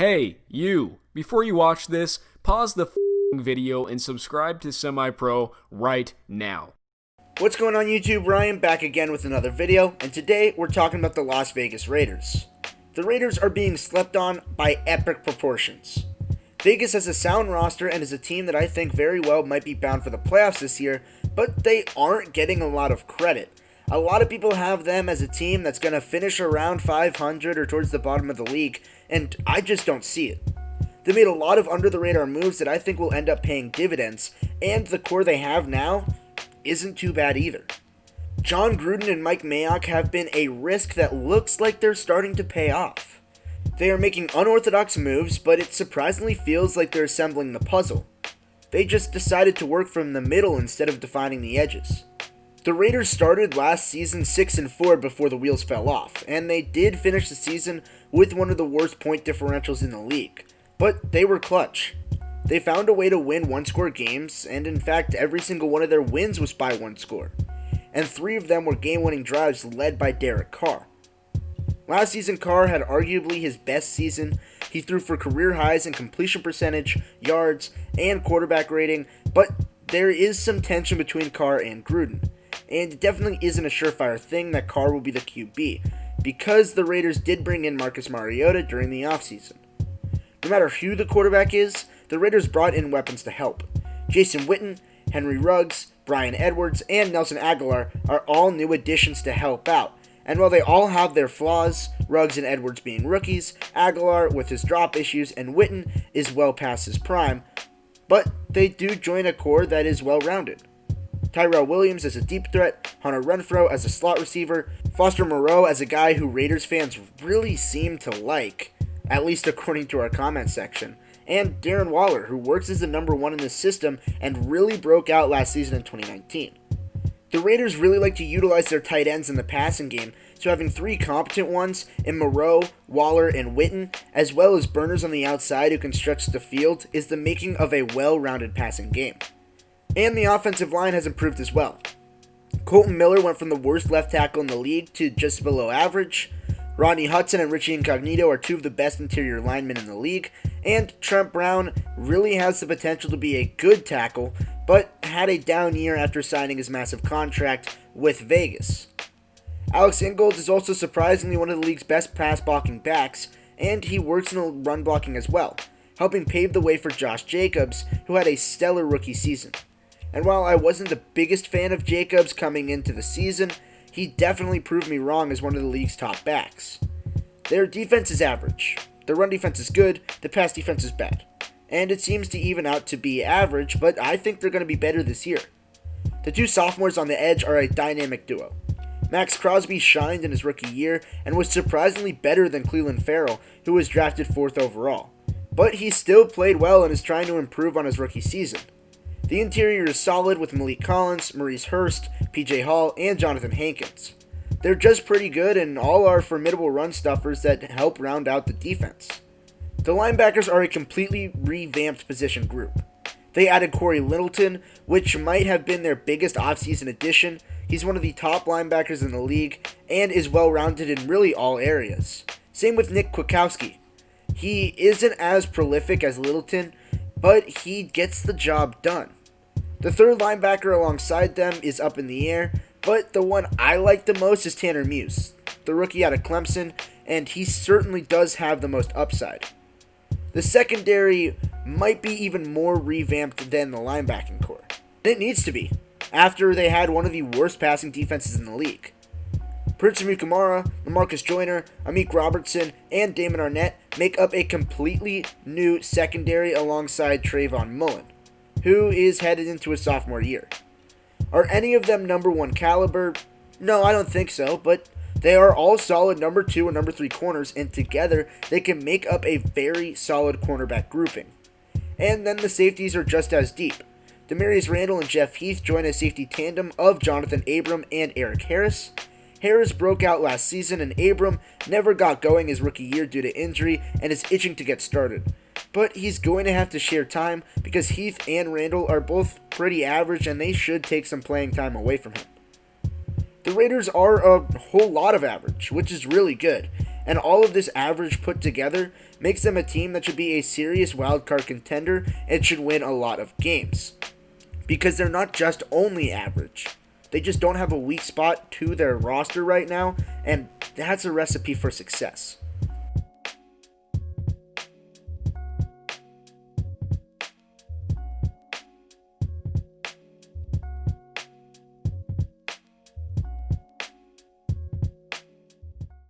Hey, you! Before you watch this, pause the video and subscribe to SemiPro right now. What's going on YouTube? Ryan back again with another video, and today we're talking about the Las Vegas Raiders. The Raiders are being slept on by epic proportions. Vegas has a sound roster and is a team that I think very well might be bound for the playoffs this year, but they aren't getting a lot of credit. A lot of people have them as a team that's going to finish around 500 or towards the bottom of the league, and I just don't see it. They made a lot of under-the-radar moves that I think will end up paying dividends, and the core they have now isn't too bad either. John Gruden and Mike Mayock have been a risk that looks like they're starting to pay off. They are making unorthodox moves, but it surprisingly feels like they're assembling the puzzle. They just decided to work from the middle instead of defining the edges. The Raiders started last season 6-4 before the wheels fell off, and they did finish the season with one of the worst point differentials in the league. But they were clutch. They found a way to win one-score games, and in fact every single one of their wins was by one score. And 3 of them were game-winning drives led by Derek Carr. Last season, Carr had arguably his best season. He threw for career highs in completion percentage, yards, and quarterback rating, but there is some tension between Carr and Gruden. And it definitely isn't a surefire thing that Carr will be the QB, because the Raiders did bring in Marcus Mariota during the offseason. No matter who the quarterback is, the Raiders brought in weapons to help. Jason Witten, Henry Ruggs, Bryan Edwards, and Nelson Agholor are all new additions to help out. And while they all have their flaws, Ruggs and Edwards being rookies, Agholor with his drop issues, and Witten is well past his prime, but they do join a core that is well-rounded. Tyrell Williams as a deep threat, Hunter Renfrow as a slot receiver, Foster Moreau as a guy who Raiders fans really seem to like, at least according to our comment section, and Darren Waller, who works as the number 1 in the system and really broke out last season in 2019. The Raiders really like to utilize their tight ends in the passing game, so having 3 competent ones in Moreau, Waller, and Witten, as well as burners on the outside who can stretch the field, is the making of a well-rounded passing game. And the offensive line has improved as well. Colton Miller went from the worst left tackle in the league to just below average. Rodney Hudson and Richie Incognito are 2 of the best interior linemen in the league, and Trent Brown really has the potential to be a good tackle, but had a down year after signing his massive contract with Vegas. Alex Ingold is also surprisingly one of the league's best pass blocking backs, and he works in the run blocking as well, helping pave the way for Josh Jacobs, who had a stellar rookie season. And while I wasn't the biggest fan of Jacobs coming into the season, he definitely proved me wrong as one of the league's top backs. Their defense is average. The run defense is good, the pass defense is bad. And it seems to even out to be average, but I think they're going to be better this year. The 2 sophomores on the edge are a dynamic duo. Max Crosby shined in his rookie year and was surprisingly better than Clelin Ferrell, who was drafted 4th overall. But he still played well and is trying to improve on his rookie season. The interior is solid with Malik Collins, Maurice Hurst, PJ Hall, and Jonathan Hankins. They're just pretty good and all are formidable run stuffers that help round out the defense. The linebackers are a completely revamped position group. They added Cory Littleton, which might have been their biggest offseason addition. He's one of the top linebackers in the league and is well-rounded in really all areas. Same with Nick Kwiatkowski. He isn't as prolific as Littleton, but he gets the job done. The 3rd linebacker alongside them is up in the air, but the one I like the most is Tanner Muse, the rookie out of Clemson, and he certainly does have the most upside. The secondary might be even more revamped than the linebacking core. It needs to be, after they had one of the worst passing defenses in the league. Prince Amukamara, LaMarcus Joyner, Amik Robertson, and Damon Arnett make up a completely new secondary alongside Trayvon Mullen, who is headed into his sophomore year. Are any of them number 1 caliber? No, I don't think so, but they are all solid number 2 and number 3 corners, and together they can make up a very solid cornerback grouping. And then the safeties are just as deep. Demarius Randall and Jeff Heath join a safety tandem of Jonathan Abram and Eric Harris. Harris broke out last season, and Abram never got going his rookie year due to injury and is itching to get started. But he's going to have to share time because Heath and Randall are both pretty average and they should take some playing time away from him. The Raiders are a whole lot of average, which is really good, And all of this average put together makes them a team that should be a serious wildcard contender and should win a lot of games. Because they're not just only average. They just don't have a weak spot to their roster right now, and that's a recipe for success.